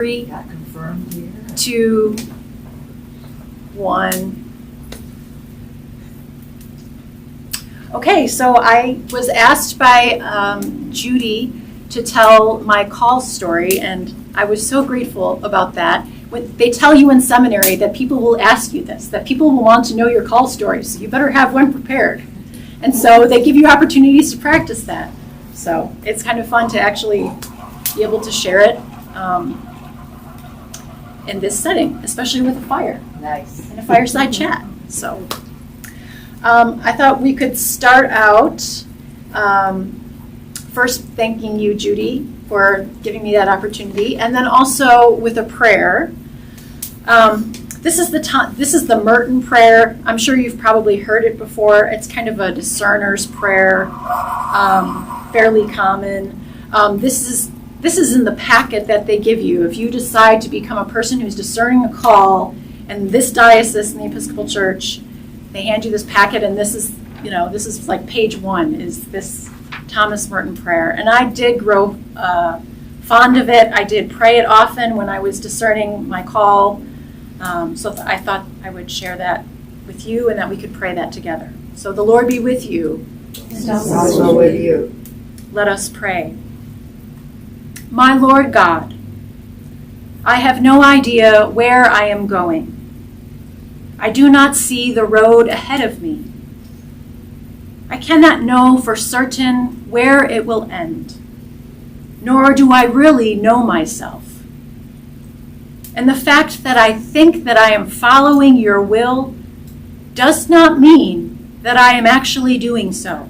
3, Got confirmed here. 2, 1. Okay, so I was asked by Judy to tell my call story, and I was so grateful about that. When they tell you in seminary that people will ask you this, that people will want to know your call stories, so you better have one prepared. And so they give you opportunities to practice that. So it's kind of fun to actually be able to share it in this setting, especially with a fire. Nice. And a fireside chat. So I thought we could start out first thanking you, Judy, for giving me that opportunity, and then also with a prayer. This is the Merton prayer. I'm sure you've probably heard it before. It's kind of a discerner's prayer, fairly common. This is in the packet that they give you. If you decide to become a person who's discerning a call in this diocese in the Episcopal Church, they hand you this packet, and this is like page 1 is this Thomas Merton prayer. And I did grow fond of it. I did pray it often when I was discerning my call. So I thought I would share that with you and that we could pray that together. So the Lord be with you. And also with you. Let us pray. My Lord God, I have no idea where I am going. I do not see the road ahead of me. I cannot know for certain where it will end, nor do I really know myself. And the fact that I think that I am following your will does not mean that I am actually doing so.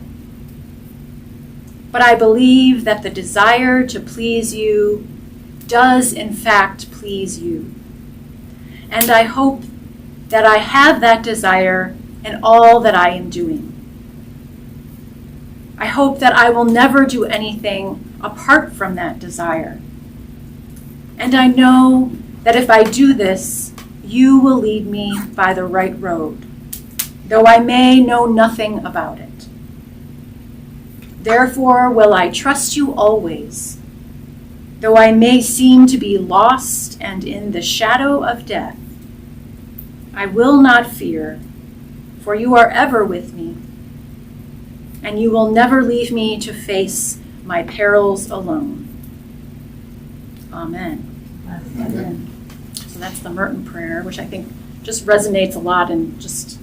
But I believe that the desire to please you does in fact please you. And I hope that I have that desire in all that I am doing. I hope that I will never do anything apart from that desire. And I know that if I do this, you will lead me by the right road, though I may know nothing about it. Therefore will I trust you always, though I may seem to be lost and in the shadow of death. I will not fear, for you are ever with me, and you will never leave me to face my perils alone. Amen. Amen. So that's the Merton prayer, which I think just resonates a lot in just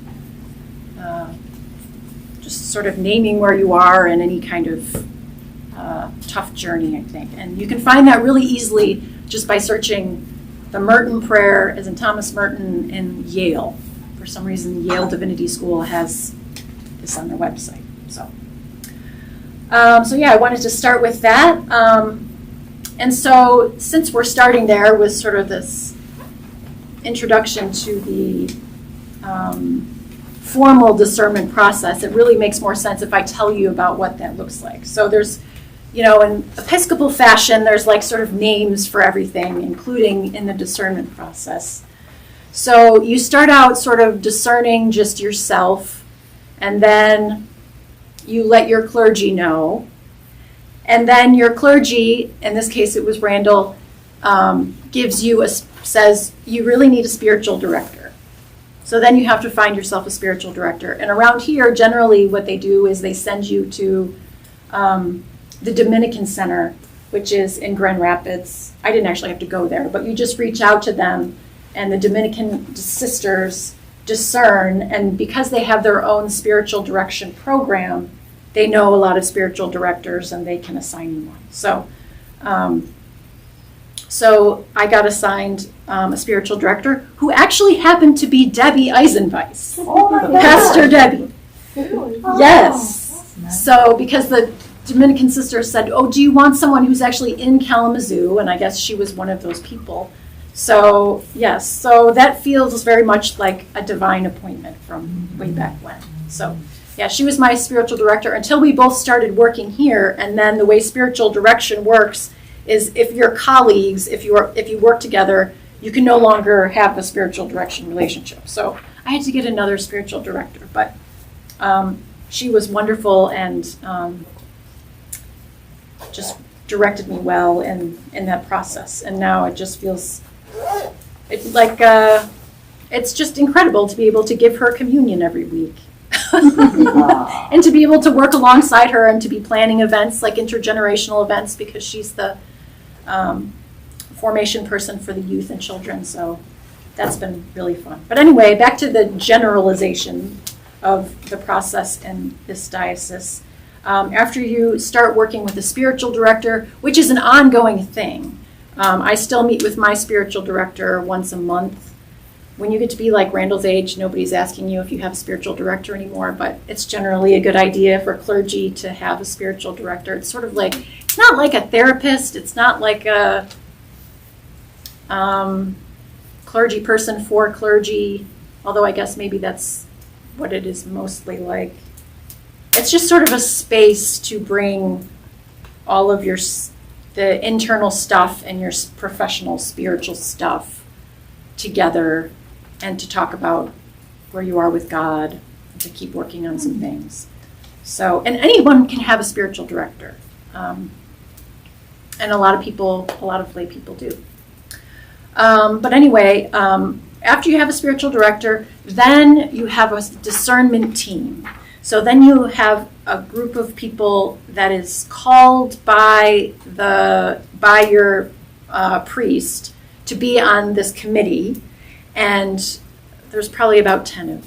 sort of naming where you are in any kind of tough journey, I think. And you can find that really easily just by searching the Merton prayer, as in Thomas Merton, in Yale. For some reason, Yale Divinity School has this on their website. So I wanted to start with that. And so since we're starting there with sort of this introduction to the formal discernment process, it really makes more sense if I tell you about what that looks like. So there's, in Episcopal fashion, there's like sort of names for everything, including in the discernment process. So you start out sort of discerning just yourself, and then you let your clergy know. And then your clergy, in this case it was Randall, says you really need a spiritual director. So then you have to find yourself a spiritual director. And around here, generally what they do is they send you to the Dominican Center, which is in Grand Rapids. I didn't actually have to go there, but you just reach out to them, and the Dominican sisters discern, and because they have their own spiritual direction program, they know a lot of spiritual directors, and they can assign you one. So I got assigned a spiritual director who actually happened to be Debbie Eisenweiss, Pastor Debbie. Yes. Nice. So because the Dominican sister said, "Oh, do you want someone who's actually in Kalamazoo?" And I guess she was one of those people. So yes, so that feels very much like a divine appointment from way back when. So. Yeah, she was my spiritual director until we both started working here. And then the way spiritual direction works is if you're colleagues, if you work together, you can no longer have a spiritual direction relationship. So I had to get another spiritual director, but she was wonderful and just directed me well in that process. And now it just feels it's just incredible to be able to give her communion every week. And to be able to work alongside her and to be planning events like intergenerational events, because she's the formation person for the youth and children. So that's been really fun. But anyway, back to the generalization of the process in this diocese. After you start working with a spiritual director, which is an ongoing thing, I still meet with my spiritual director once a month. When you get to be like Randall's age, nobody's asking you if you have a spiritual director anymore, but it's generally a good idea for clergy to have a spiritual director. It's sort of like, it's not like a therapist, it's not like a clergy person for clergy, although I guess maybe that's what it is mostly like. It's just sort of a space to bring all of the internal stuff and your professional spiritual stuff together and to talk about where you are with God and to keep working on some things. So, and anyone can have a spiritual director. And a lot of lay people do. But anyway, after you have a spiritual director, then you have a discernment team. So then you have a group of people that is called by your priest to be on this committee, and there's probably about 10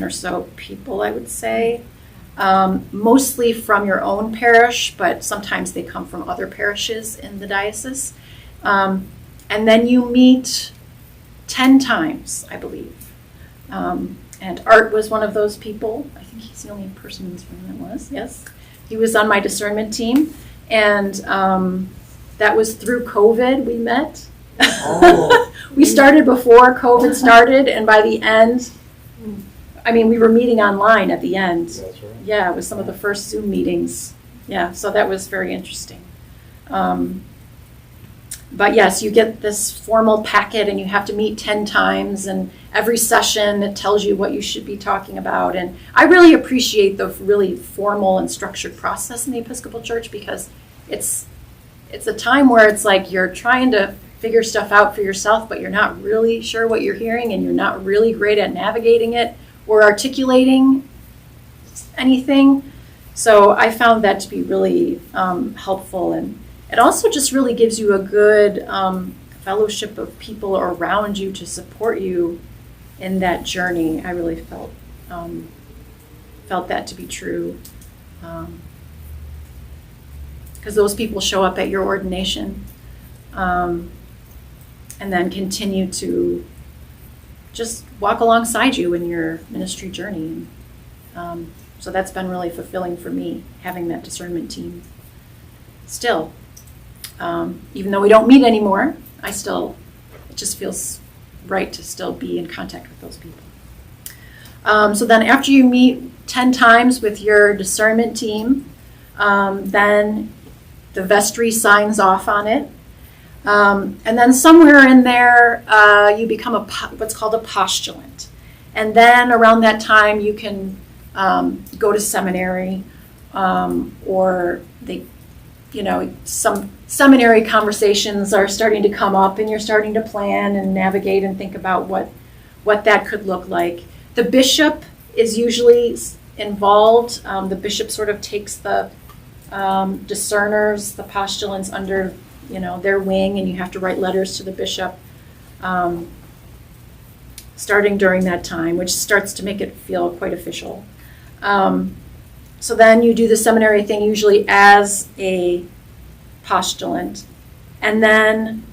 or so people, I would say, mostly from your own parish, but sometimes they come from other parishes in the diocese. And then you meet 10 times, I believe. And Art was one of those people. I think he's the only person in this room that was, yes. He was on my discernment team. And that was through COVID we met. Oh. We started before COVID started, and by the end, I mean, we were meeting online at the end. That's right. Yeah, it was some of the first Zoom meetings. Yeah, so that was very interesting. But yes, you get this formal packet and you have to meet 10 times, and every session it tells you what you should be talking about. And I really appreciate the really formal and structured process in the Episcopal Church, because it's a time where it's like you're trying to figure stuff out for yourself, but you're not really sure what you're hearing, and you're not really great at navigating it or articulating anything. So I found that to be really helpful, and it also just really gives you a good fellowship of people around you to support you in that journey. I really felt that to be true, because those people show up at your ordination, and then continue to just walk alongside you in your ministry journey. So that's been really fulfilling for me, having that discernment team. Still, even though we don't meet anymore, it just feels right to still be in contact with those people. So then after you meet 10 times with your discernment team, then the vestry signs off on it. And then somewhere in there, you become what's called a postulant. And then around that time, you can go to seminary, or some seminary conversations are starting to come up, and you're starting to plan and navigate and think about what that could look like. The bishop is usually involved. The bishop sort of takes the discerners, the postulants under their wing, and you have to write letters to the bishop starting during that time, which starts to make it feel quite official. So then you do the seminary thing usually as a postulant, and then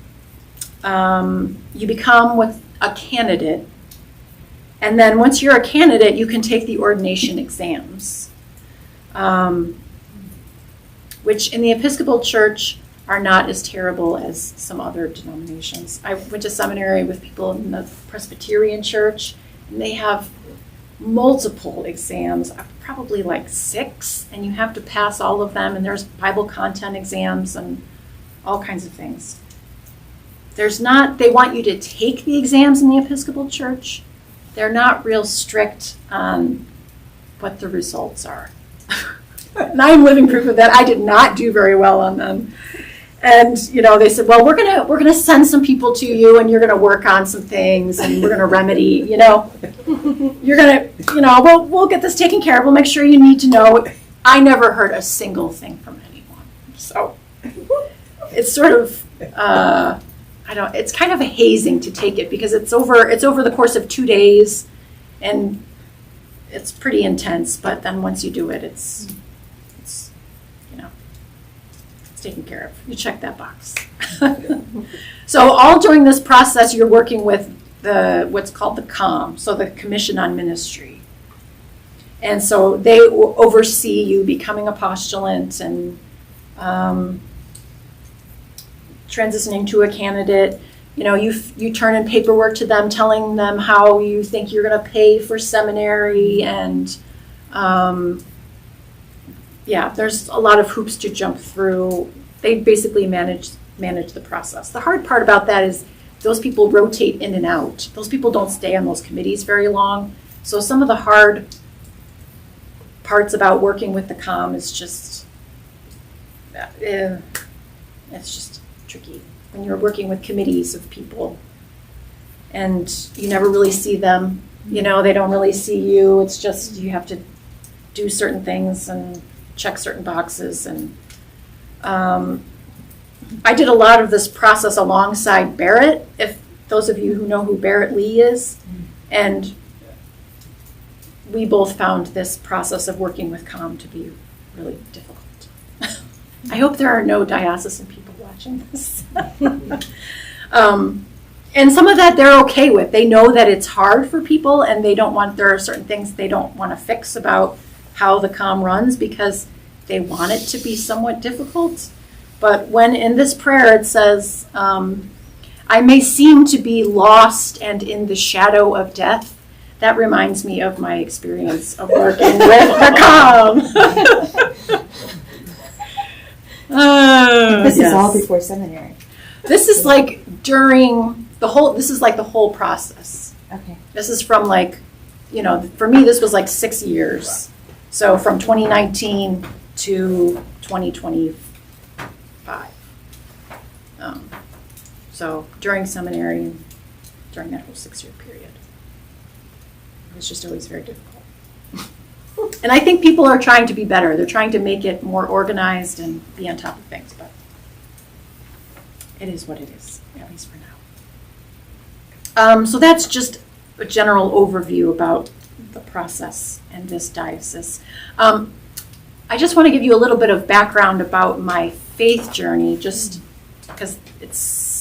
you become a candidate. And then once you're a candidate, you can take the ordination exams, which in the Episcopal Church are not as terrible as some other denominations. I went to seminary with people in the Presbyterian Church, and they have multiple exams, probably like 6, and you have to pass all of them, and there's Bible content exams and all kinds of things. They want you to take the exams in the Episcopal Church. They're not real strict on what the results are. And I'm living proof of that. I did not do very well on them. And, they said, well, we're gonna send some people to you, and you're gonna work on some things, and we're gonna remedy, you're gonna, we'll get this taken care of. We'll make sure you need to know. I never heard a single thing from anyone. So it's sort of, it's kind of a hazing to take it, because it's over the course of 2 days, and it's pretty intense. But then once you do it, it's taken care of. You check that box. So all during this process, you're working with what's called the COM, so the Commission on Ministry. And so they oversee you becoming a postulant and transitioning to a candidate. You turn in paperwork to them telling them how you think you're going to pay for seminary, and there's a lot of hoops to jump through. They basically manage the process. The hard part about that is those people rotate in and out. Those people don't stay on those committees very long. So some of the hard parts about working with the COM is just, it's just tricky when you're working with committees of people and you never really see them. They don't really see you. It's just you have to do certain things and check certain boxes. And I did a lot of this process alongside Barrett, if those of you who know who Barrett Lee is. And we both found this process of working with COM to be really difficult. I hope there are no diocesan people watching this. And some of that they're okay with. They know that it's hard for people, and there are certain things they don't want to fix about how the COM runs, because they want it to be somewhat difficult. But when in this prayer it says, I may seem to be lost and in the shadow of death, that reminds me of my experience of working with the COM. This is all before seminary. This is like the whole process. Okay. This is from for me, this was like 6 years. So from 2019 to 2025. So during seminary, and during that whole 6-year period, it was just always very difficult. And I think people are trying to be better. They're trying to make it more organized and be on top of things, but it is what it is, at least for now. So that's just a general overview about the process and this diocese. I just want to give you a little bit of background about my faith journey, just because it's,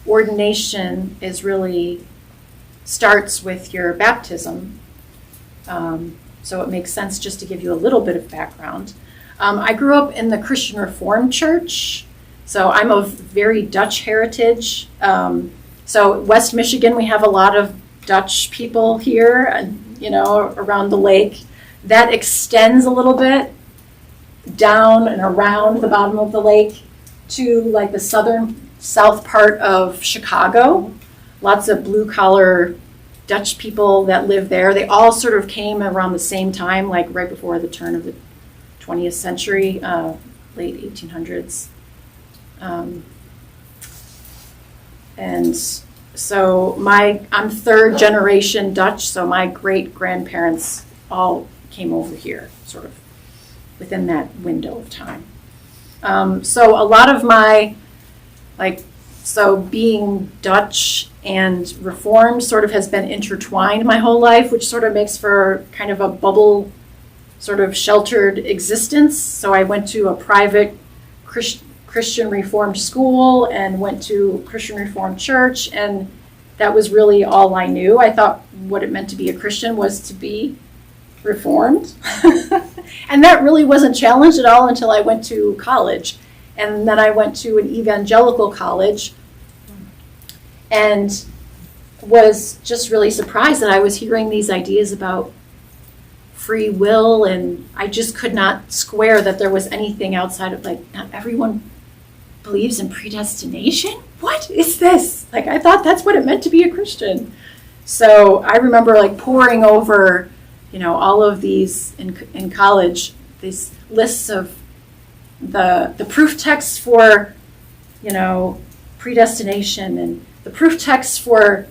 ordination is really starts with your baptism. So it makes sense just to give you a little bit of background. I grew up in the Christian Reformed Church, so I'm of very Dutch heritage. So West Michigan, we have a lot of Dutch people here, around the lake. That extends a little bit down and around the bottom of the lake to like the south part of Chicago. Lots of blue-collar Dutch people that live there. They all sort of came around the same time, like right before the turn of the 20th century, late 1800s. And so I'm third generation Dutch, so my great-grandparents all came over here, sort of within that window of time. So a lot of my, being Dutch and Reformed sort of has been intertwined my whole life, which sort of makes for kind of a bubble, sort of sheltered existence. So I went to a private Christian Reformed school and went to Christian Reformed church, and that was really all I knew. I thought what it meant to be a Christian was to be Reformed. And that really wasn't challenged at all until I went to college. And then I went to an evangelical college and was just really surprised that I was hearing these ideas about free will, and I just could not square that there was anything outside of, not everyone believes in predestination? What is this? I thought that's what it meant to be a Christian. So I remember poring over, all of these in college, these lists of the proof texts for, predestination, and the proof texts for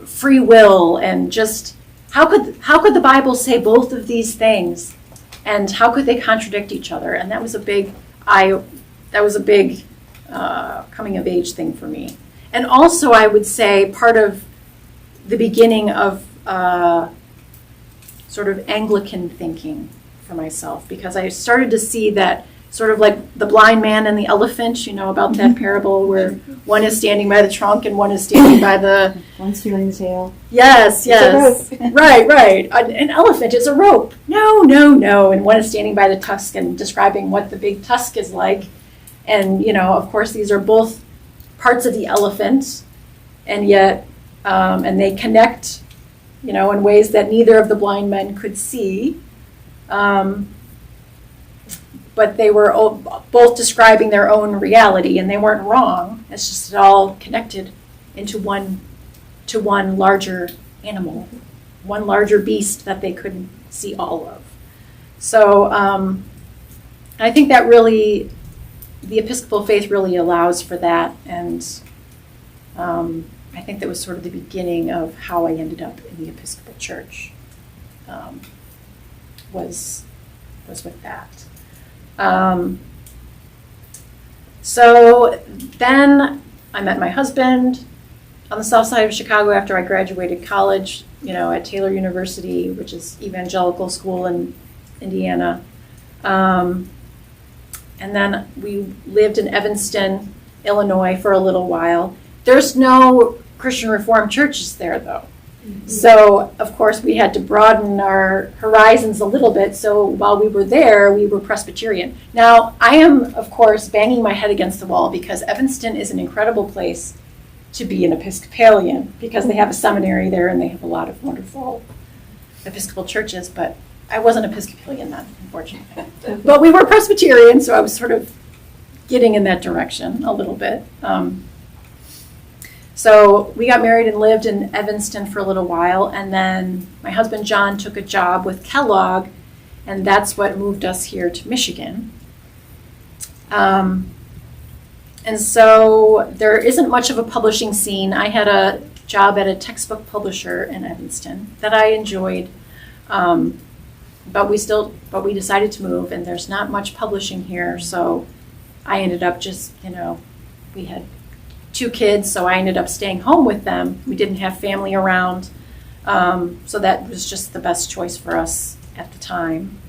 free will, and just how could the Bible say both of these things, and how could they contradict each other? And that was a big coming of age thing for me. And also, I would say part of the beginning of sort of Anglican thinking for myself, because I started to see that sort of like the blind man and the elephant, about that parable where one is standing by the trunk and one is standing by the... One's feeling the tail. Yes. Right. An elephant is a rope. No. And one is standing by the tusk and describing what the big tusk is like. And, of course, these are both parts of the elephant, and yet, and they connect, in ways that neither of the blind men could see. But they were both describing their own reality, and they weren't wrong. It's just it all connected into one larger animal, one larger beast that they couldn't see all of. So I think that really, the Episcopal faith really allows for that, and I think that was sort of the beginning of how I ended up in the Episcopal Church. Was with that. So then I met my husband on the south side of Chicago after I graduated college, at Taylor University, which is evangelical school in Indiana. And then we lived in Evanston, Illinois for a little while. There's no Christian Reformed churches there, though. So, of course, we had to broaden our horizons a little bit. So while we were there, we were Presbyterian. Now, I am, of course, banging my head against the wall because Evanston is an incredible place to be an Episcopalian, because they have a seminary there and they have a lot of wonderful Episcopal churches. But I wasn't Episcopalian then, unfortunately. But we were Presbyterian, so I was sort of getting in that direction a little bit. So we got married and lived in Evanston for a little while, and then my husband John took a job with Kellogg, and that's what moved us here to Michigan. And so there isn't much of a publishing scene. I had a job at a textbook publisher in Evanston that I enjoyed, but we decided to move, and there's not much publishing here, so I ended up just, we had 2 kids, so I ended up staying home with them. We didn't have family around, so that was just the best choice for us at the time,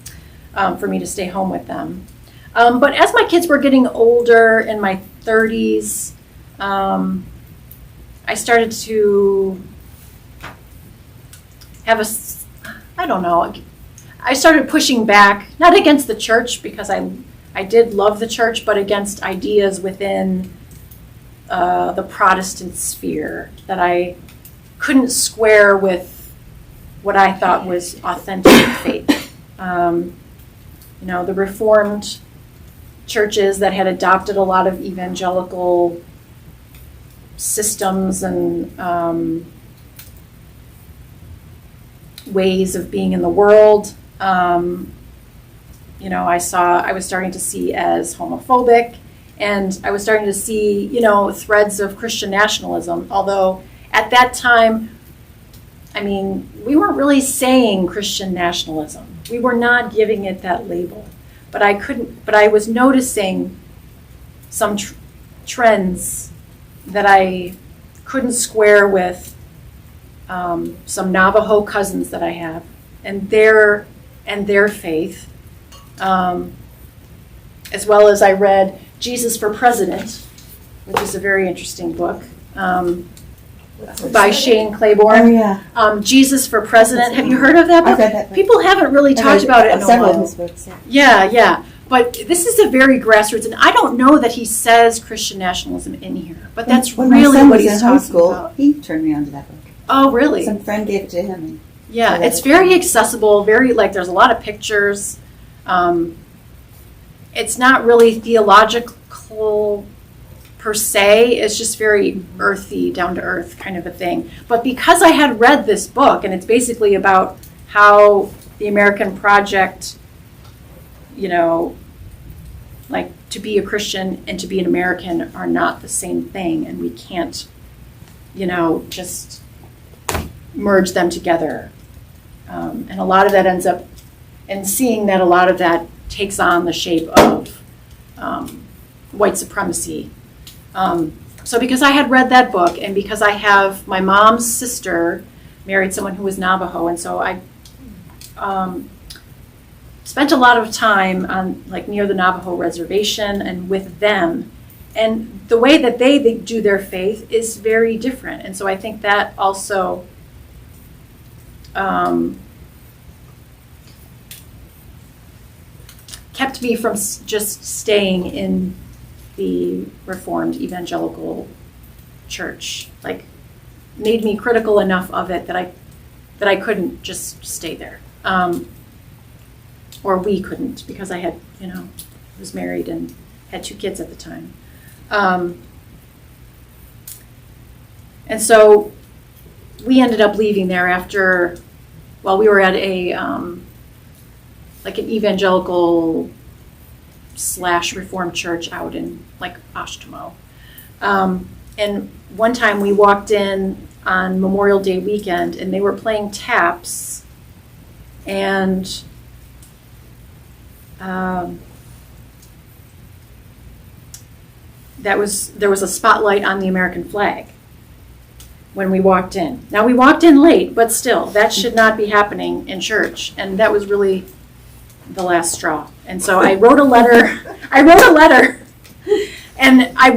for me to stay home with them. But as my kids were getting older, in my 30s, I started to have I started pushing back, not against the church, because I did love the church, but against ideas within the Protestant sphere that I couldn't square with what I thought was authentic faith. The Reformed churches that had adopted a lot of evangelical systems and ways of being in the world, I was starting to see as homophobic. And I was starting to see, threads of Christian nationalism, although at that time, we weren't really saying Christian nationalism. We were not giving it that label. But I was noticing some trends that I couldn't square with some Navajo cousins that I have and their faith, as well as I read Jesus for President, which is a very interesting book, by Shane Claiborne. Oh, yeah. Jesus for President. Have you heard of that book? I've read that book. People haven't really talked about it in a several while. of his books, yeah. Yeah. But this is a very grassroots, and I don't know that he says Christian nationalism in here, but that's when really my son what was he's in talking high school, about. He turned me on to that book. Oh, really? Some friend gave it to him. And Yeah, it's very accessible, there's a lot of pictures. It's not really theological per se, it's just very earthy, down to earth kind of a thing. But because I had read this book, and it's basically about how the American project, you know, like to be a Christian and to be an American are not the same thing, and we can't, you know, just merge them together. And a lot of that ends up, and seeing that a lot of that takes on the shape of white supremacy. So because I had read that book, and because I have my mom's sister married someone who was Navajo, and so I spent a lot of time on like near the Navajo reservation and with them, and the way that they do their faith is very different. And so I think that also kept me from just staying in the Reformed evangelical church, like made me critical enough of it that I couldn't just stay there. Or we couldn't, because I had, you know, was married and had 2 kids at the time. And so we ended up leaving there after, well, we were at a, like an evangelical / Reformed church out in like Oshtemo. And one time we walked in on Memorial Day weekend and they were playing taps, and there was a spotlight on the American flag when we walked in. Now we walked in late, but still, that should not be happening in church, and that was really the last straw. And so I wrote a letter. And I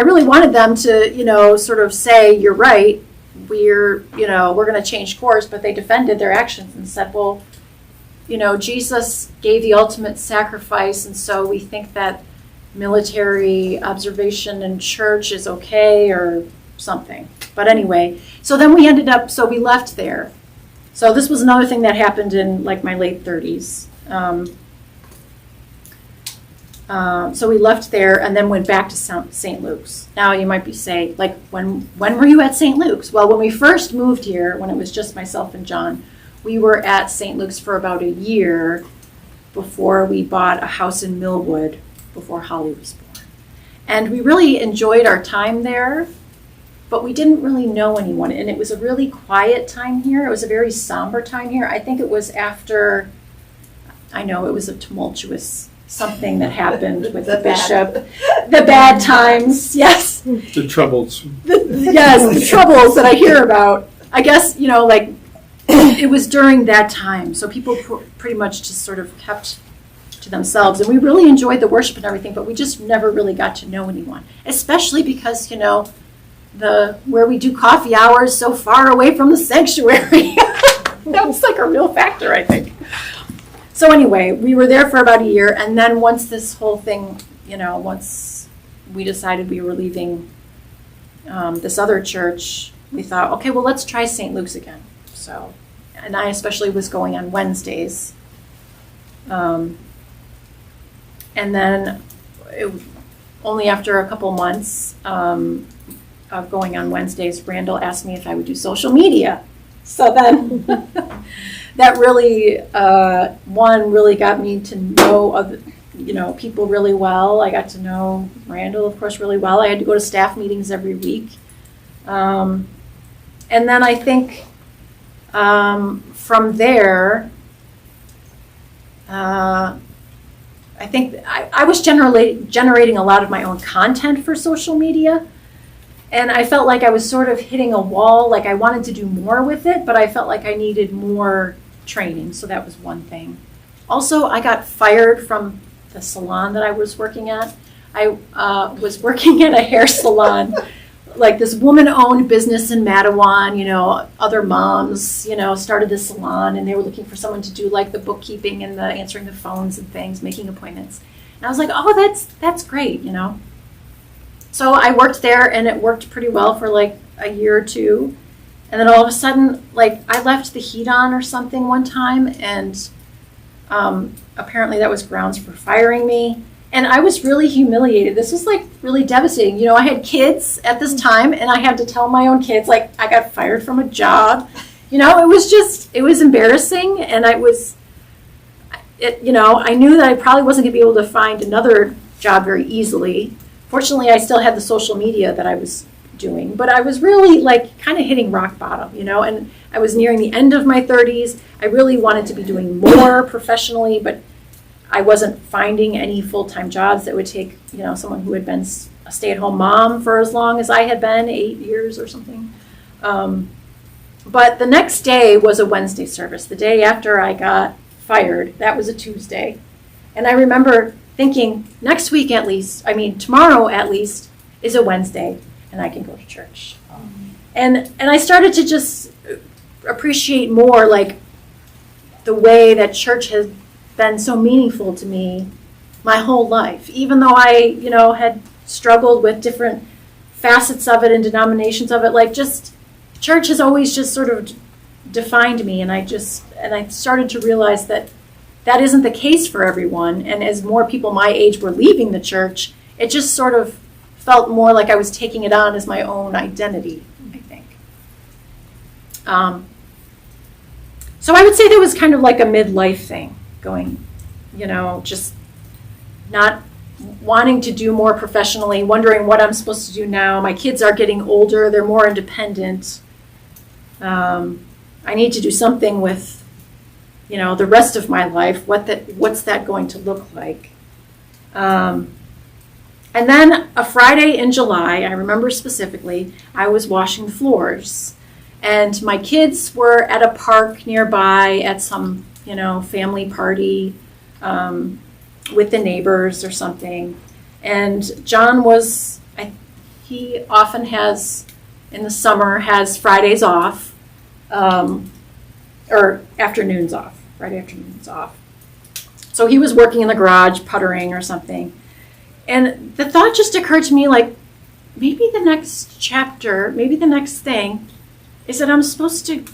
really wanted them to, you know, sort of say, you're right, we're going to change course, but they defended their actions and said, well, you know, Jesus gave the ultimate sacrifice, and so we think that military observation in church is okay or something. But anyway, so then we left there. So this was another thing that happened in like my late 30s. So we left there and then went back to St. Luke's. Now you might be saying, like, when were you at St. Luke's? Well, when we first moved here, when it was just myself and John, we were at St. Luke's for about a year before we bought a house in Millwood before Holly was born. And we really enjoyed our time there, but we didn't really know anyone. And it was a really quiet time here. It was a very somber time here. I think it was after, I know it was a tumultuous something that happened with the bishop. The bad times, yes. The troubles. The troubles that I hear about. I guess, you know, like, it was during that time. So people pretty much just sort of kept to themselves. And we really enjoyed the worship and everything, but we just never really got to know anyone. Especially because, you know, where we do coffee hours so far away from the sanctuary. That was like a real factor, I think. So anyway, we were there for about a year, and then once this whole thing, you know, once we decided we were leaving this other church, we thought, okay, well, let's try St. Luke's again. So, and I especially was going on Wednesdays. And then only after a couple months of going on Wednesdays, Randall asked me if I would do social media. So then that really, really got me to know other, you know, people really well. I got to know Randall, of course, really well. I had to go to staff meetings every week. And then I think from there, I think I was generating a lot of my own content for social media. And I felt like I was sort of hitting a wall, like I wanted to do more with it, but I felt like I needed more training. So that was one thing. Also, I got fired from the salon that I was working at. I was working at a hair salon, like this woman-owned business in Mattawan. You know, other moms, you know, started this salon, and they were looking for someone to do like the bookkeeping and the answering the phones and things, making appointments. And I was like, oh, that's great, you know. So I worked there, and it worked pretty well for like a year or two. And then all of a sudden, like, I left the heat on or something one time, and apparently that was grounds for firing me. And I was really humiliated. This was like really devastating. You know, I had kids at this time, and I had to tell my own kids, like, I got fired from a job. it was embarrassing, and I knew that I probably wasn't going to be able to find another job very easily. Fortunately, I still had the social media that I was doing, but I was really like kind of hitting rock bottom, and I was nearing the end of my 30s. I really wanted to be doing more professionally, but I wasn't finding any full-time jobs that would take, someone who had been a stay-at-home mom for as long as I had been, 8 years or something. But the next day was a Wednesday service. The day after I got fired, that was a Tuesday. And I remember thinking, next week at least, tomorrow at least, is a Wednesday, and I can go to church. And I started to just appreciate more, like, the way that church has been so meaningful to me my whole life. Even though I, had struggled with different facets of it and denominations of it, like, just church has always just sort of defined me, and I started to realize that isn't the case for everyone. And as more people my age were leaving the church, it just sort of felt more like I was taking it on as my own identity, I think. So I would say there was kind of like a midlife thing going, just not wanting to do more professionally, wondering what I'm supposed to do now. My kids are getting older, they're more independent. I need to do something with, the rest of my life. What's that going to look like? And then a Friday in July, I remember specifically, I was washing the floors. And my kids were at a park nearby at some, family party with the neighbors or something. And John he often has, in the summer, has Fridays off, or afternoons off, Friday afternoons off. So he was working in the garage, puttering or something. And the thought just occurred to me, like, maybe the next chapter, maybe the next thing is that I'm supposed to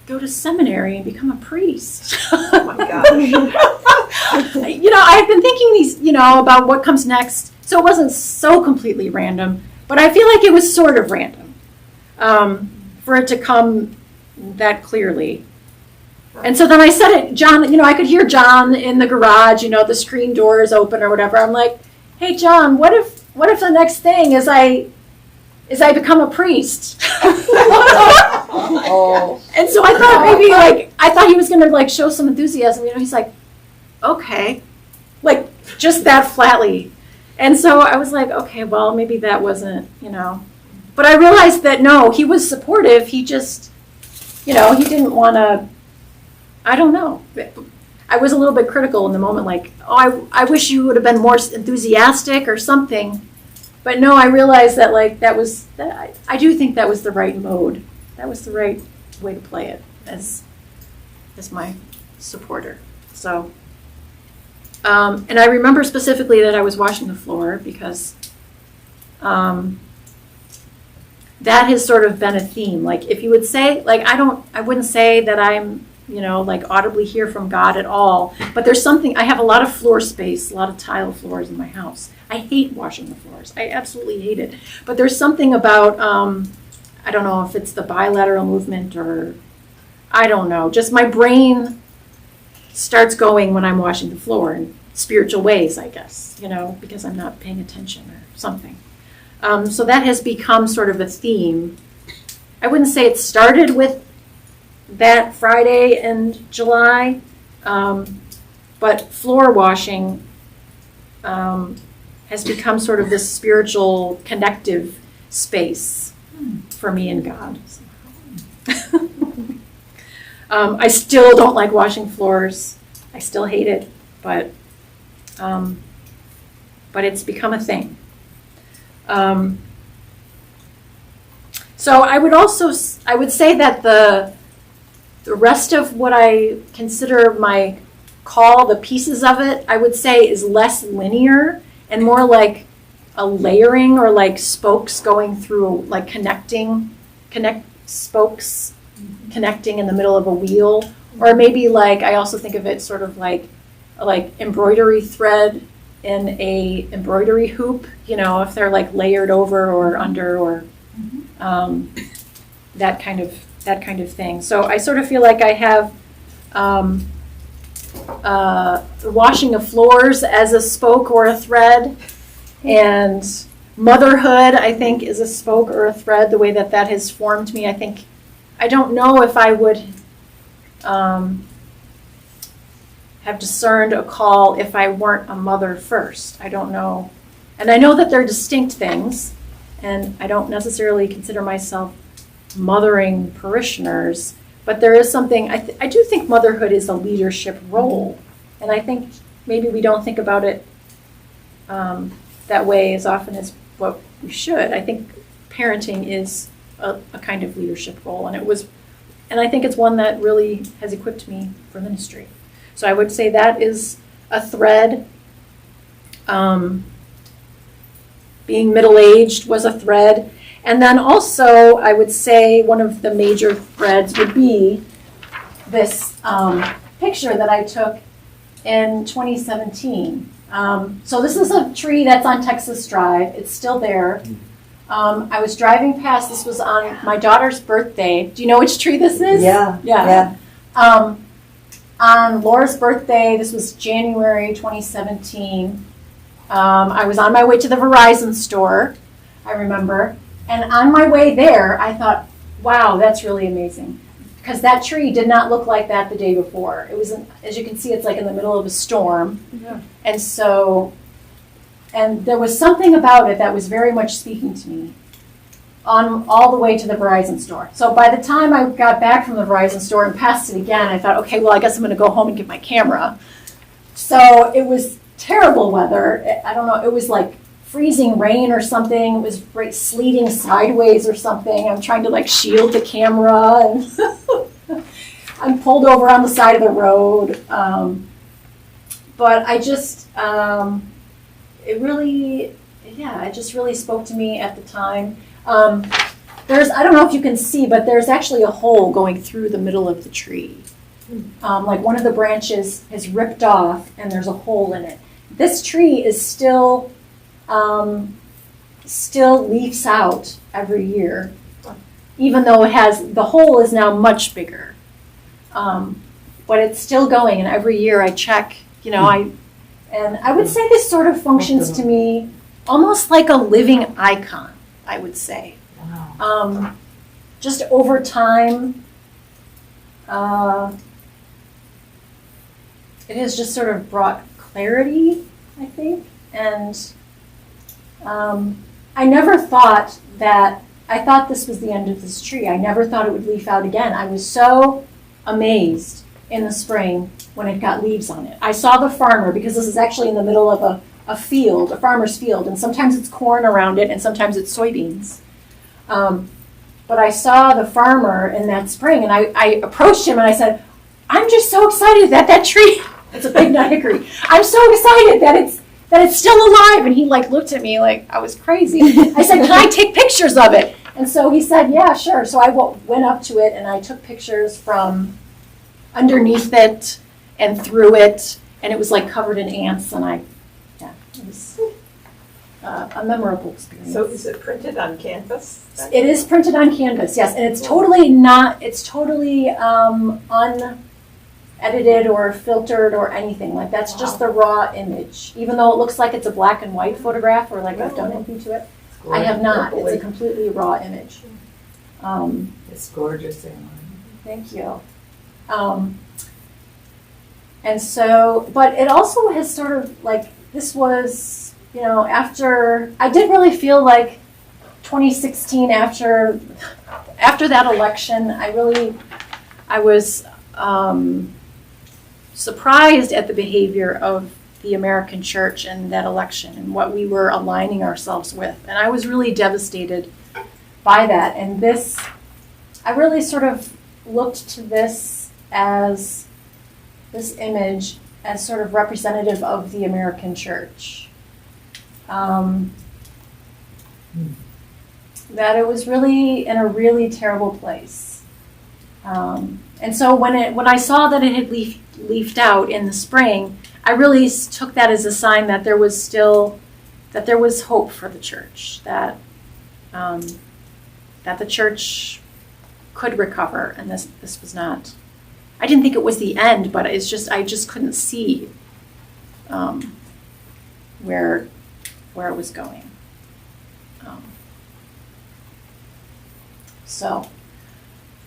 go to seminary and become a priest. Oh my gosh. I've been thinking these, about what comes next. So it wasn't so completely random, but I feel like it was sort of random for it to come that clearly. And so then I said it, John, I could hear John in the garage, the screen door is open or whatever. I'm like, hey, John, what if the next thing is I become a priest? Oh. And so I thought maybe, I thought he was going to, show some enthusiasm. He's like, okay. Just that flatly. And so I was like, okay, well, maybe that wasn't, But I realized that, no, he was supportive. He just, he didn't want to, I don't know. I was a little bit critical in the moment, I wish you would have been more enthusiastic or something. But no, I realized that, I do think that was the right mode. That was the right way to play it as my supporter. So, and I remember specifically that I was washing the floor because that has sort of been a theme. If you would say, I wouldn't say that I'm, audibly hear from God at all. But there's something, I have a lot of floor space, a lot of tile floors in my house. I hate washing the floors. I absolutely hate it. But there's something about, I don't know if it's the bilateral movement or, I don't know, just my brain starts going when I'm washing the floor in spiritual ways, I guess, because I'm not paying attention or something. So that has become sort of a theme. I wouldn't say it started with that Friday in July, but floor washing has become sort of this spiritual connective space for me and God. I still don't like washing floors. I still hate it, but it's become a thing. So I would say that the rest of what I consider my call, the pieces of it, I would say is less linear and more like a layering or like spokes going through, spokes connecting in the middle of a wheel. Or maybe I also think of it sort of like embroidery thread in a embroidery hoop, if they're layered over or under or that kind of thing. So I sort of feel like I have the washing of floors as a spoke or a thread, and motherhood, I think, is a spoke or a thread, the way that has formed me. I don't know if I would have discerned a call if I weren't a mother first. I don't know. And I know that they're distinct things, and I don't necessarily consider myself mothering parishioners, but there is something, I do think motherhood is a leadership role, and I think maybe we don't think about it that way as often as what we should. I think parenting is a kind of leadership role, and I think it's one that really has equipped me for ministry. So I would say that is a thread. Being middle-aged was a thread. And then also, I would say one of the major threads would be this picture that I took in 2017. So this is a tree that's on Texas Drive. It's still there. I was driving past. This was on my daughter's birthday. Do you know which tree this is? Yeah. On Laura's birthday, this was January 2017. I was on my way to the Verizon store, I remember. And on my way there, I thought, wow, that's really amazing. Because that tree did not look like that the day before. It was, as you can see, it's like in the middle of a storm. Yeah. And there was something about it that was very much speaking to me on all the way to the Verizon store. So by the time I got back from the Verizon store and passed it again, I thought, okay, well, I guess I'm going to go home and get my camera. So it was terrible weather. I don't know, it was like freezing rain or something. It was sleeting sideways or something. I'm trying to like shield the camera, and I'm pulled over on the side of the road. But I just, it just really spoke to me at the time. I don't know if you can see, but there's actually a hole going through the middle of the tree. Like one of the branches is ripped off and there's a hole in it. This tree is still leaves out every year, even though the hole is now much bigger. But it's still going, and every year I check, and I would say this sort of functions to me almost like a living icon, I would say. Wow. Just over time, it has just sort of brought clarity, I think. And I never thought I thought this was the end of this tree. I never thought it would leaf out again. I was so amazed in the spring when it got leaves on it. I saw the farmer, because this is actually in the middle of a field, a farmer's field, and sometimes it's corn around it and sometimes it's soybeans. But I saw the farmer in that spring, and I approached him and I said, I'm just so excited that tree, it's a big nut hickory, I'm so excited that it's still alive. And he looked at me like I was crazy. I said, can I take pictures of it? And so he said, yeah, sure. So I went up to it and I took pictures from underneath it and through it, and it was like covered in ants, and it was a memorable experience. So is it printed on canvas? It is printed on canvas, yes, and it's totally unedited or filtered or anything. Like, that's just the raw image. Even though it looks like it's a black and white photograph, or like I've done anything to it, I have not. It's a completely raw image. It's gorgeous. Thank you. And so, but it also has sort of this was, after, I did really feel like 2016, after that election, I was surprised at the behavior of the American church in that election and what we were aligning ourselves with. And I was really devastated by that. And I really sort of looked to this image as sort of representative of the American church. That it was really in a really terrible place. And so when I saw that it had leafed out in the spring, I really took that as a sign that there was hope for the church, that the church could recover, and this was not. I didn't think it was the end, but it's just I just couldn't see where it was going. So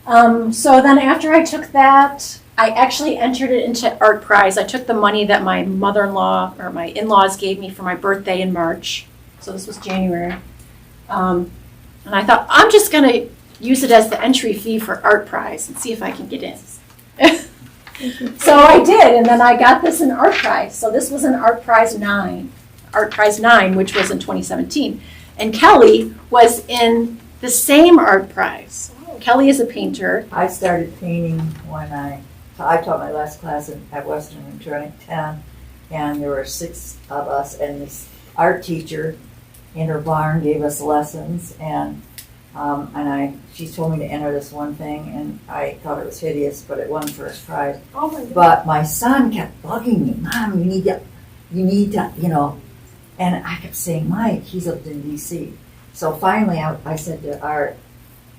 then after I took that, I actually entered it into Art Prize. I took the money that my mother-in-law or my in-laws gave me for my birthday in March. So this was January. And I thought, I'm just going to use it as the entry fee for Art Prize and see if I can get in. So I did, and then I got this in Art Prize. So this was an Art Prize 9, which was in 2017. And Kelly was in the same Art Prize. Kelly is a painter. I started painting when I taught my last class at Western in 2010, and there were 6 of us, and this art teacher in her barn gave us lessons, and she told me to enter this one thing, and I thought it was hideous, but it won first prize. Oh my God. But my son kept bugging me, Mom, you need to, and I kept saying, Mike, he's up in D.C. So finally I said to Art,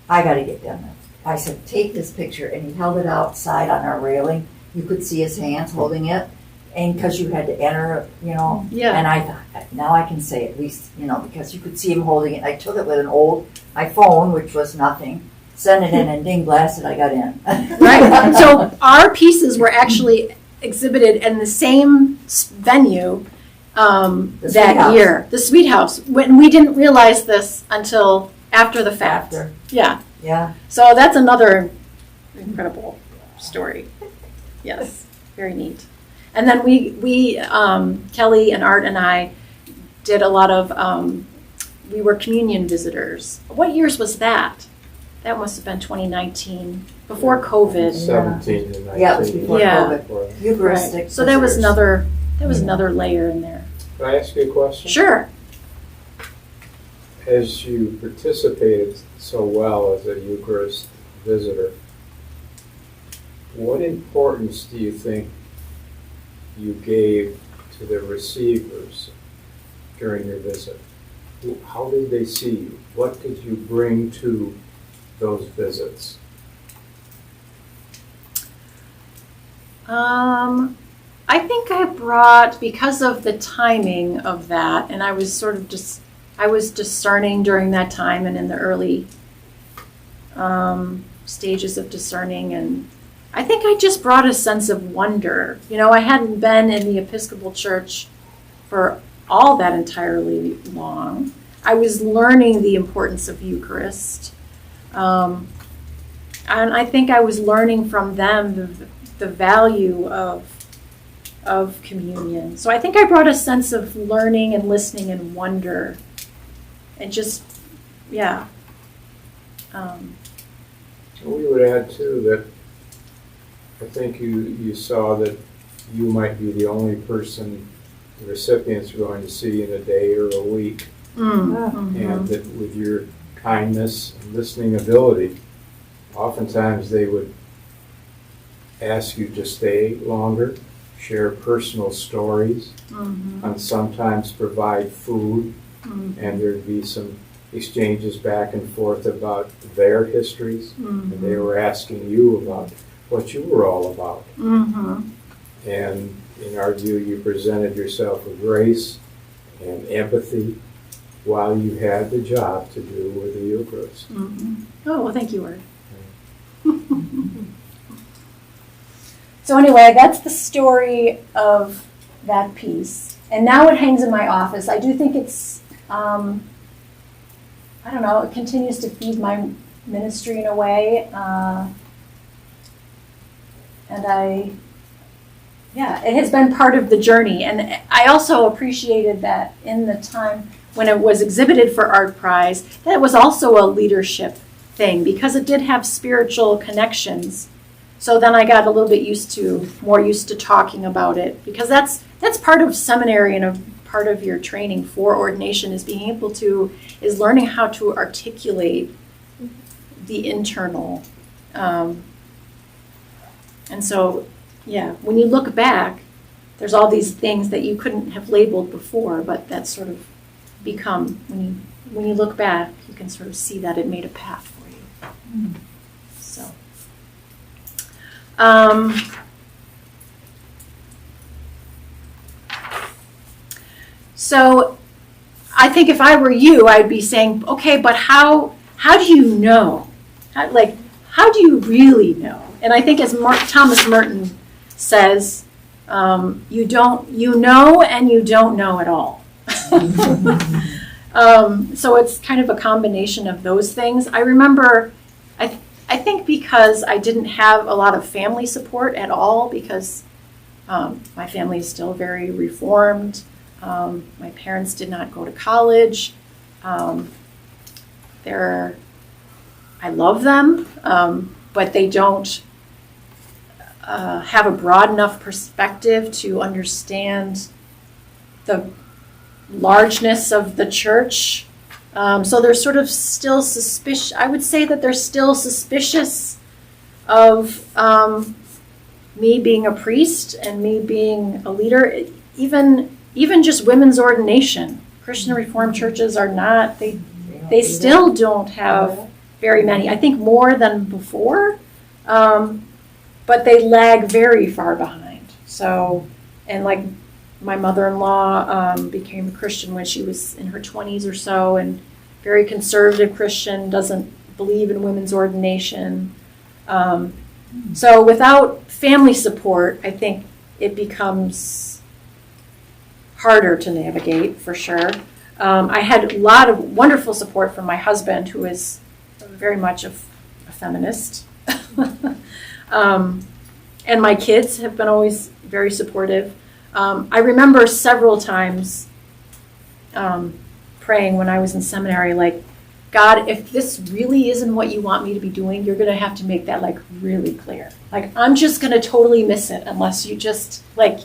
I got to get done. I said, take this picture, and he held it outside on our railing. You could see his hands holding it, and because you had to enter, Yeah. And I thought, now I can say at least, because you could see him holding it. I took it with an old iPhone, which was nothing, sent it in, and ding, blasted, I got in. Right. So our pieces were actually exhibited in the same venue that year, the Sweet House. When we didn't realize this until after the fact. Yeah. Yeah. So that's another incredible story. Yes, very neat. And then we Kelly and Art and I did a lot of, we were communion visitors. What years was that? That must have been 2019, before COVID. 17 to 19. Yeah, it was before Yeah. COVID. Eucharistic. Right. So that was visitors. another layer in there. Can I ask you a question? Sure. As you participated so well as a Eucharist visitor, what importance do you think you gave to the receivers during your visit? How did they see you? What did you bring to those visits? I think I brought, because of the timing of that, and I was discerning during that time and in the early stages of discerning, and I think I just brought a sense of wonder. I hadn't been in the Episcopal Church for all that entirely long. I was learning the importance of Eucharist, and I think I was learning from them the value of communion. So I think I brought a sense of learning and listening and wonder, and just, yeah. We would add too that I think you saw that you might be the only person the recipients are going to see in a day or a week, and that with your kindness and listening ability, oftentimes they would ask you to stay longer, share personal stories, and sometimes provide food, and there'd be some exchanges back and forth about their histories, and they were asking you about what you were all about. And in our view, you presented yourself with grace and empathy while you had the job to do with the Eucharist. Oh, well, thank you, Art. So anyway, that's the story of that piece. And now it hangs in my office. I do think it's, I don't know, it continues to feed my ministry in a way. And it has been part of the journey. And I also appreciated that in the time when it was exhibited for Art Prize, that it was also a leadership thing, because it did have spiritual connections. So then I got a little bit more used to talking about it, because that's part of seminary, and a part of your training for ordination is learning how to articulate the internal. And so, yeah, when you look back, there's all these things that you couldn't have labeled before, but that sort of become, when you look back, you can sort of see that it made a path for you. So, so I think if I were you, I'd be saying, okay, but how do you know? How do you really know? And I think as Thomas Merton says, you know and you don't know at all. So it's kind of a combination of those things. I remember, I think because I didn't have a lot of family support at all, because my family is still very reformed. My parents did not go to college. I love them, but they don't have a broad enough perspective to understand the largeness of the church. So they're sort of still suspicious. I would say that they're still suspicious of me being a priest and me being a leader. Even just women's ordination. Christian Reformed churches are not, they still don't have very many. I think more than before, but they lag very far behind. So, and like my mother-in-law became a Christian when she was in her 20s or so, and very conservative Christian, doesn't believe in women's ordination. So without family support, I think it becomes harder to navigate, for sure. I had a lot of wonderful support from my husband, who is very much a feminist. And my kids have been always very supportive. I remember several times praying when I was in seminary, like, God, if this really isn't what you want me to be doing, you're going to have to make that, like, really clear. Like, I'm just going to totally miss it unless you just, like,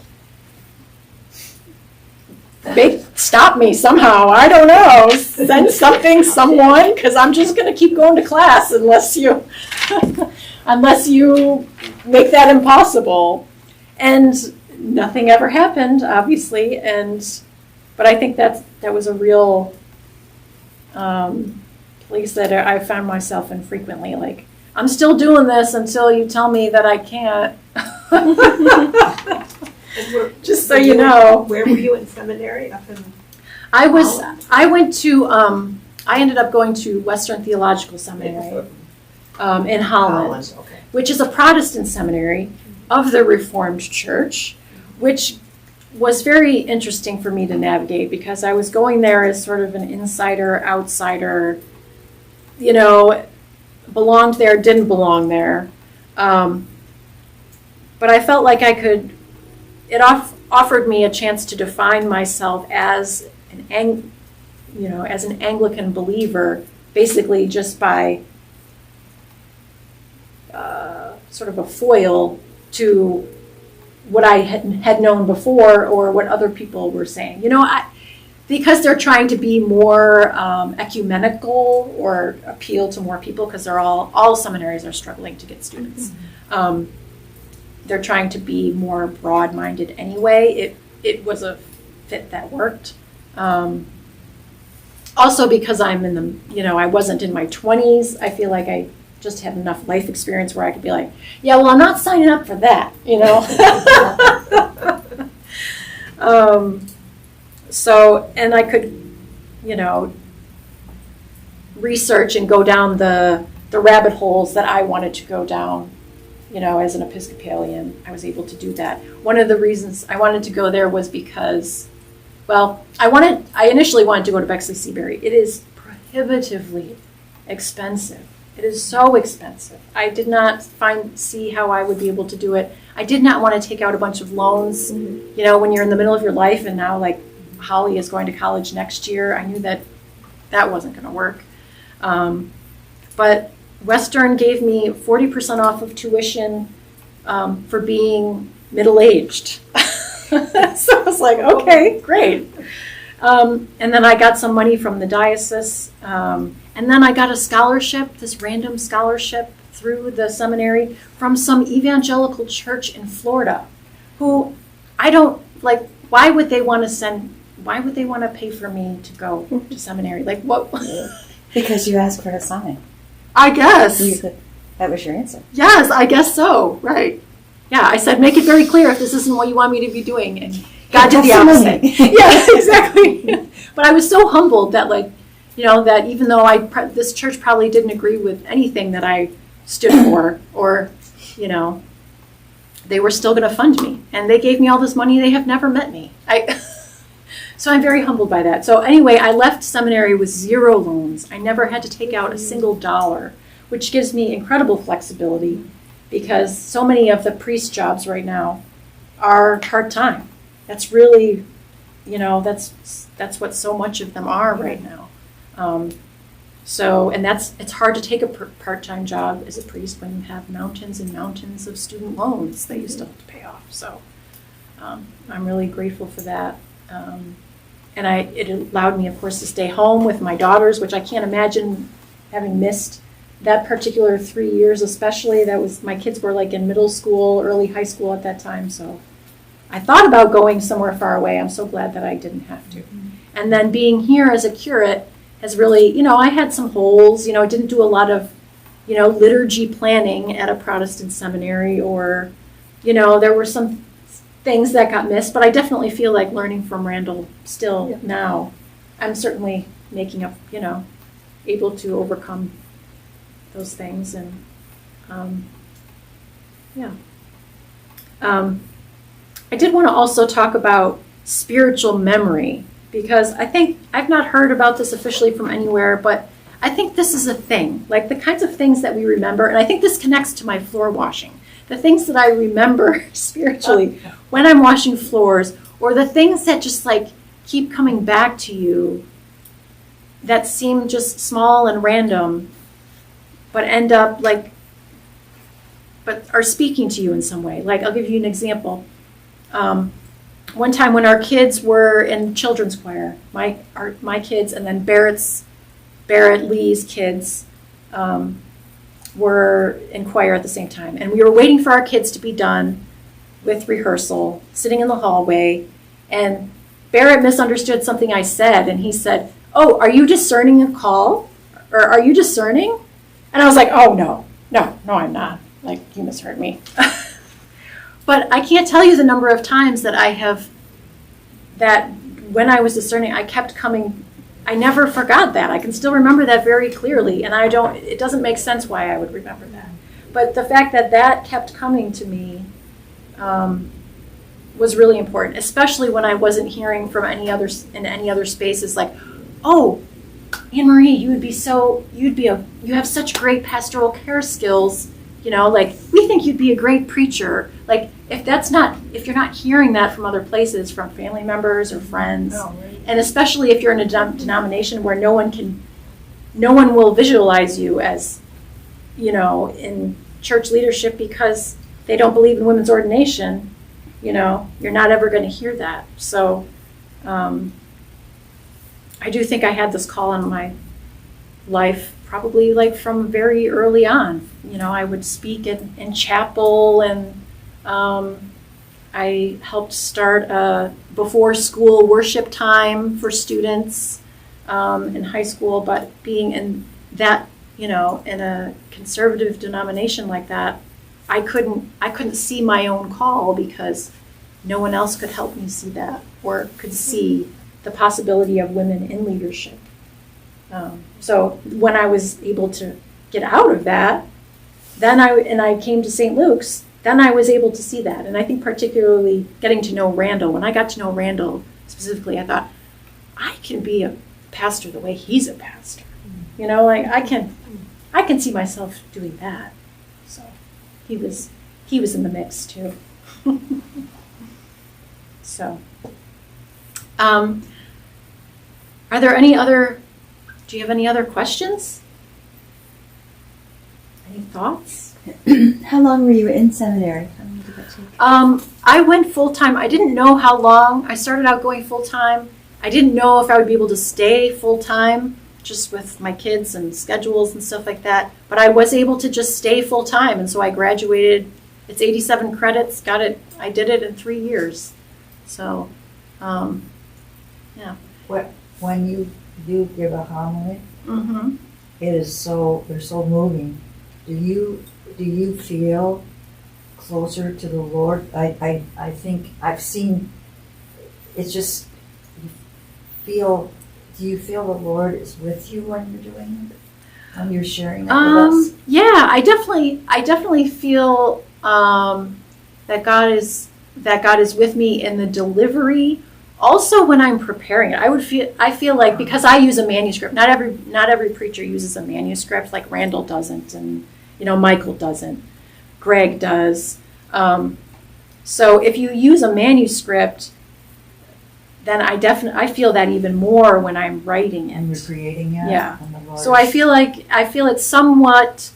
stop me somehow. I don't know. Send something, someone, because I'm just going to keep going to class unless you make that impossible. And nothing ever happened, obviously. But I think that was a real place that I found myself in frequently. Like, I'm still doing this until you tell me that I can't. Just so you know. Where were you in seminary? Up in I ended up going to Western Theological Seminary in Holland, okay. which is a Protestant seminary of the Reformed Church, which was very interesting for me to navigate, because I was going there as sort of an insider, outsider, belonged there, didn't belong there. But I felt like it offered me a chance to define myself as an Anglican believer, basically just by sort of a foil to what I had known before, or what other people were saying. Because they're trying to be more ecumenical or appeal to more people, because they're all seminaries are struggling to get students. Mm-hmm. They're trying to be more broad-minded anyway. It was a fit that worked. Also because I'm I wasn't in my 20s. I feel like I just had enough life experience where I could be like, yeah, well, I'm not signing up for that, So, and I could, research and go down the rabbit holes that I wanted to go down. As an Episcopalian, I was able to do that. One of the reasons I wanted to go there was because, I initially wanted to go to Bexley Seabury. It is prohibitively expensive. It is so expensive. I did not see how I would be able to do it. I did not want to take out a bunch of loans, when you're in the middle of your life, and now, like, Holly is going to college next year. I knew that wasn't going to work. But Western gave me 40% off of tuition for being middle-aged. So I was like, okay, great. And then I got some money from the diocese. And then I got a scholarship, this random scholarship through the seminary from some evangelical church in Florida, who I don't, like, why would they want to pay for me to go to seminary? Like, what? Because you asked for a sign. I guess. You could That was your answer. Yes, I guess so, right. Yeah, I said, make it very clear if this isn't what you want me to be doing, and God did the Have some opposite. money. Yeah, exactly. But I was so humbled that, like, you know, that even though this church probably didn't agree with anything that I stood for, or, you know, they were still going to fund me, and they gave me all this money. They have never met me. So I'm very humbled by that. So anyway, I left seminary with 0 loans. I never had to take out a single dollar, which gives me incredible flexibility, because so many of the priest jobs right now are part-time. That's really, you know, that's what so much of them are right now. And it's hard to take a part-time job as a priest when you have mountains and mountains of student loans that you still have to pay off. So I'm really grateful for that. And it allowed me, of course, to stay home with my daughters, which I can't imagine having missed that particular 3 years, especially. My kids were like in middle school, early high school at that time. So I thought about going somewhere far away. I'm so glad that I didn't have to. And then being here as a curate has really, you know, I had some holes. You know, I didn't do a lot of, you know, liturgy planning at a Protestant seminary, or, you know, there were some things that got missed, but I definitely feel like learning from Randall still now. I'm certainly making up, you know, able to overcome those things. And I did want to also talk about spiritual memory, because I think I've not heard about this officially from anywhere, but I think this is a thing, like the kinds of things that we remember. And I think this connects to my floor washing. The things that I remember spiritually when I'm washing floors, or the things that just like keep coming back to you that seem just small and random, but end up like, but are speaking to you in some way. Like, I'll give you an example. One time when our kids were in children's choir, my kids, and then Barrett Lee's kids, were in choir at the same time. And we were waiting for our kids to be done with rehearsal, sitting in the hallway, and Barrett misunderstood something I said, and he said, "Oh, are you discerning a call? Or are you discerning?" And I was like, "Oh, no, I'm not. Like, you misheard me." But I can't tell you the number of times that when I was discerning, I kept coming. I never forgot that. I can still remember that very clearly, and it doesn't make sense why I would remember that. But the fact that kept coming to me was really important, especially when I wasn't hearing from any other spaces, like, "Oh, Anne Marie, you have such great pastoral care skills, you know, like, we think you'd be a great preacher." Like, if you're not hearing that from other places, from family members or friends, and especially if you're in a denomination where no one will visualize you as, you know, in church leadership because they don't believe in women's ordination, you know, you're not ever going to hear that. So I do think I had this call on my life probably like from very early on. You know, I would speak in chapel, and I helped start a before school worship time for students in high school. But being in that, you know, in a conservative denomination like that, I couldn't see my own call because no one else could help me see that, or could see the possibility of women in leadership. So when I was able to get out of that, then I came to St. Luke's, then I was able to see that. And I think particularly getting to know Randall, when I got to know Randall specifically, I thought, I can be a pastor the way he's a pastor. You know, like I can see myself doing that. So he was in the mix too. So, are there do you have any other questions? Any thoughts? How long were you in seminary? How long did that take? I went full-time. I didn't know how long. I started out going full-time. I didn't know if I would be able to stay full-time just with my kids and schedules and stuff like that. But I was able to just stay full-time. And so I graduated. It's 87 credits. Got it. I did it in 3 years. So, yeah. When you do give a homily, Mm-hmm. they're so moving do you feel closer to the Lord? I think I've seen, it's just, do you feel the Lord is with you when you're doing it? When you're sharing it with us? Yeah, I definitely feel that God is with me in the delivery. Also, when I'm preparing it, I feel like, because I use a manuscript. Not every preacher uses a manuscript. Like Randall doesn't, and Michael doesn't. Greg does. So if you use a manuscript, then I feel that even more when I'm writing it. And you're creating it? Yeah. And the Lord So I feel it somewhat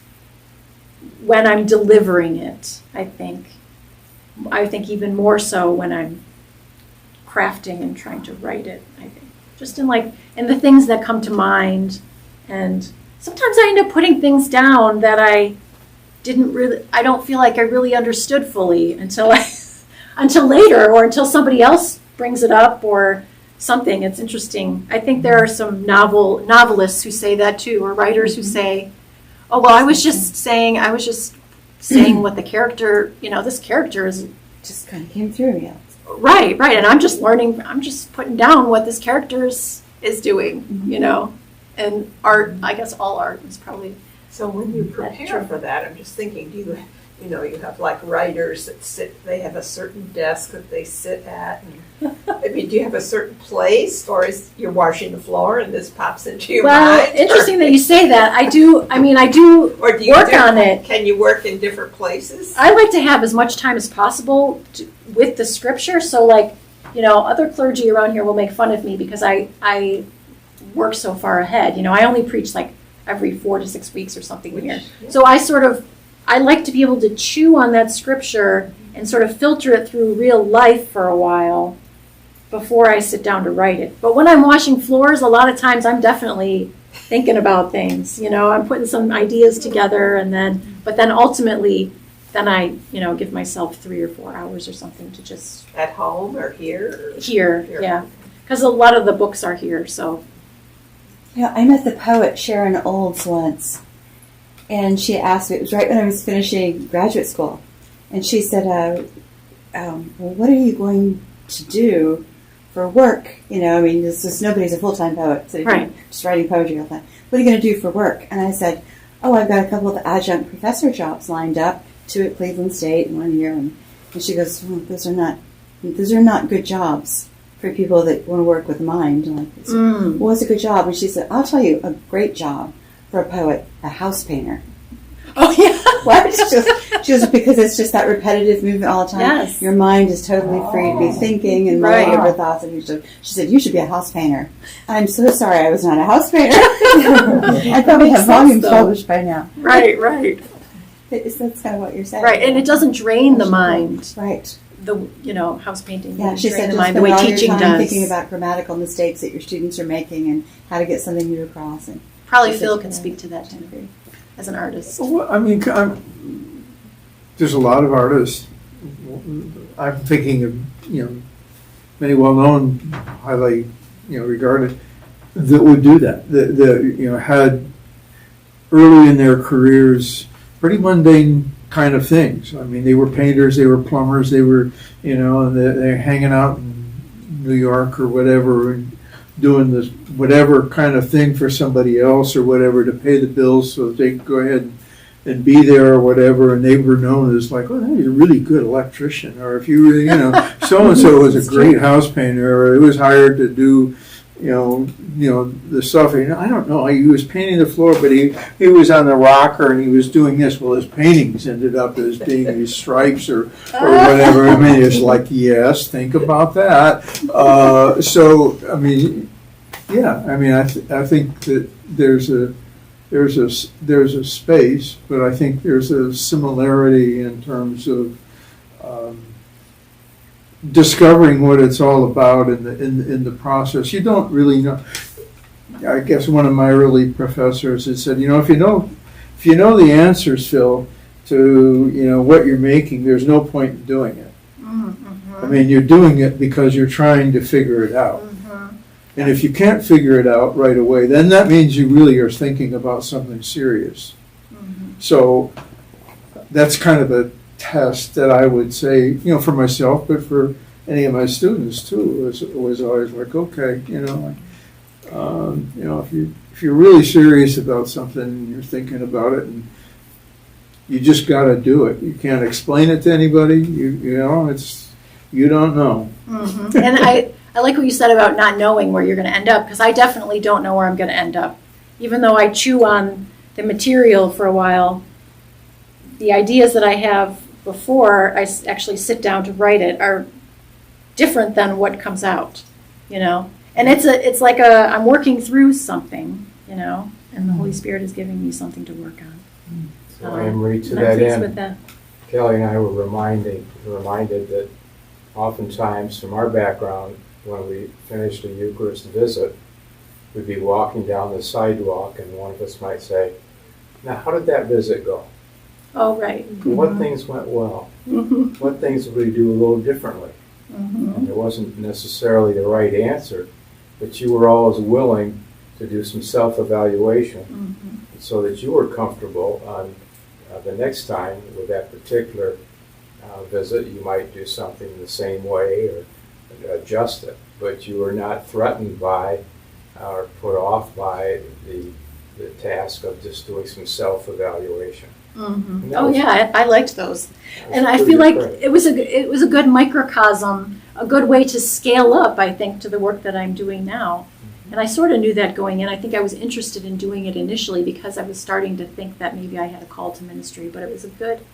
when I'm delivering it. I think even more so when I'm crafting and trying to write it. I think just in the things that come to mind, and sometimes I end up putting things down that I don't feel like I really understood fully until later, or until somebody else brings it up or something. It's interesting. I think there are some novelists who say that too, or writers who say, "Oh, well, I was just saying what the character, this character is Just kind of came through, yeah. right, and I'm just putting down what this character is doing, and art. I guess all art is probably." So when you That's prepare true. for that, I'm just thinking, do you have like writers that they have a certain desk that they sit at, and do you have a certain place, or is you're washing the floor and this pops into your Well, mind? interesting that you say that. I do Or do you work on it. Can you work in different places? I like to have as much time as possible with the scripture. So, other clergy around here will make fun of me because I work so far ahead. I only preach every 4 to 6 weeks or something here. So I like to be able to chew on that scripture and sort of filter it through real life for a while before I sit down to write it. But when I'm washing floors, a lot of times I'm definitely thinking about things. I'm putting some ideas together, but then ultimately, I give myself 3 or 4 hours or something to just At home or here? here, yeah, because a lot of the books are here. So I met the poet Sharon Olds once, and she asked me, it was right when I was finishing graduate school, and she said, well, what are you going to do for work? Nobody's a full-time poet, so you're just writing poetry all the time. What are you going to do for work? And I said, I've got a couple of adjunct professor jobs lined up, 2 at Cleveland State and 1 here. And she goes, those are not good jobs for people that want to work with the mind. What's a good job? And she said, I'll tell you a great job for a poet, a house painter. oh yeah, What? Just because it's just that repetitive movement all the time. Yes. Your mind is totally free to be thinking and mulling over thoughts. And she said, you should be a house painter. I'm so sorry I was not a house painter. I probably have volumes published by now. right, That's kind of what you're saying. right, and it doesn't drain the mind. Right. The house painting. Yeah, doesn't she drain said the just mind the spend way all your teaching time does. thinking about grammatical mistakes that your students are making and how to get something new across. And Probably she Phil said, can speak to that too, as an artist. Well, there's a lot of artists. I'm thinking of many well-known, highly regarded, that would do that. That had early in their careers pretty mundane kind of things. I mean, they were painters, they were plumbers, they were and they're hanging out in New York or whatever and doing this whatever kind of thing for somebody else or whatever to pay the bills so that they could go ahead and be there or whatever, and they were known as like, oh, you're a really good electrician, or if you really, so-and-so was a great house painter, or he was hired to do, the stuff. I don't know, he was painting the floor, but he was on the rocker and he was doing this. Well, his paintings ended up as being these stripes or whatever. I mean, it's like, yes, think about that. I think that there's a space, but I think there's a similarity in terms of discovering what it's all about in the process. You don't really know. I guess one of my early professors had said, if you know the answers, Phil, to what you're making, there's no point in doing it. Mm-hmm. I mean, you're doing it because you're trying to figure it out. Mm-hmm. And if you can't figure it out right away, then that means you really are thinking about something serious. So that's kind of a test that I would say, for myself, but for any of my students too, was always like, okay, if you're really serious about something and you're thinking about it, and you just got to do it. You can't explain it to anybody. You don't know. Mm-hmm. And I like what you said about not knowing where you're going to end up, because I definitely don't know where I'm going to end up. Even though I chew on the material for a while, the ideas that I have before I actually sit down to write it are different than what comes out, And it's like I'm working through something, and the Holy Spirit is giving me something to work on. So Anne Marie, to And I'm that pleased end, with that. Kelly and I were reminded that oftentimes from our background, when we finished a Eucharist visit, we'd be walking down the sidewalk and one of us might say, now how did that visit go? Oh, right. What things went well? Mm-hmm. What things would we do a little differently? Mm-hmm. And there wasn't necessarily the right answer, but you were always willing to do some self-evaluation Mm-hmm. so that you were comfortable on the next time with that particular visit. You might do something the same way or adjust it, but you were not threatened by or put off by the task of just doing some self-evaluation. Mm-hmm. Oh yeah, I liked those, and I pretty feel like great. it was a good microcosm, a good way to scale up, I think, to the work that I'm doing now. And I sort of knew that going in. I think I was interested in doing it initially because I was starting to think that maybe I had a call to ministry, but it was a good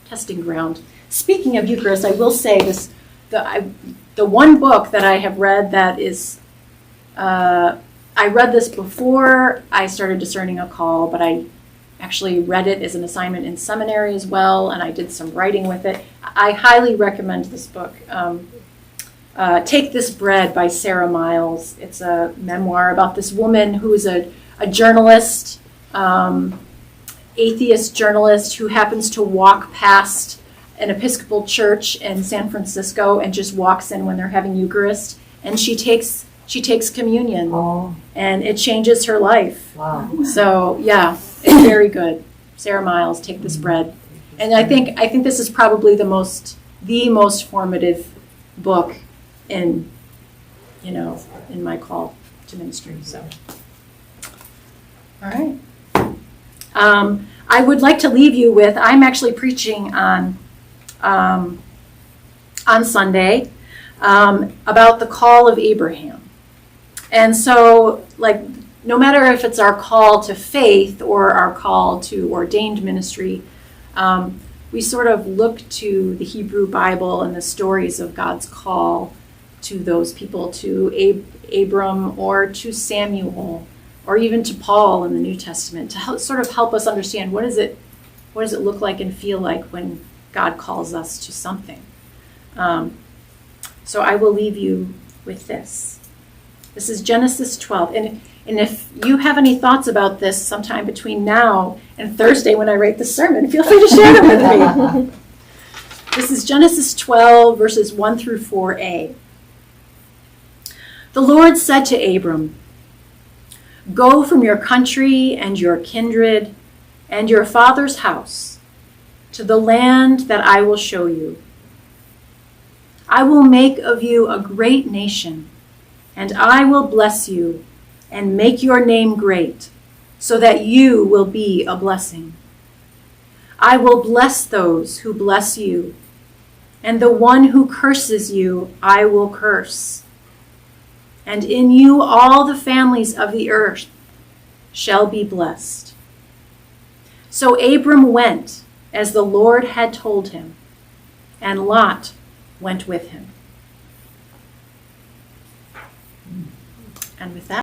testing ground. Speaking of Eucharist, I will say this: the one book that I have read that is, I read this before I started discerning a call, but I actually read it as an assignment in seminary as well, and I did some writing with it. I highly recommend this book. Take This Bread by Sarah Miles. It's a memoir about this woman who is a journalist, atheist journalist, who happens to walk past an Episcopal church in San Francisco and just walks in when they're having Eucharist, and she takes communion, and it changes her life. Wow. So yeah, it's very good. Sarah Miles, Take This Bread, and I think this is probably the most formative book in my call to ministry. So, all right. I would like to leave you with, I'm actually preaching on Sunday about the call of Abraham. And so, no matter if it's our call to faith or our call to ordained ministry, we sort of look to the Hebrew Bible and the stories of God's call to those people, to Abram or to Samuel, or even to Paul in the New Testament, to help us understand what does it look like and feel like when God calls us to something. So I will leave you with this. This is Genesis 12. And if you have any thoughts about this sometime between now and Thursday when I write the sermon, feel free to share them with me. This is Genesis 12, verses 1 through 4a. The Lord said to Abram, "Go from your country and your kindred and your father's house to the land that I will show you. I will make of you a great nation, and I will bless you and make your name great, so that you will be a blessing. I will bless those who bless you, and the one who curses you I will curse. And in you all the families of the earth shall be blessed." So Abram went as the Lord had told him, and Lot went with him. And with that,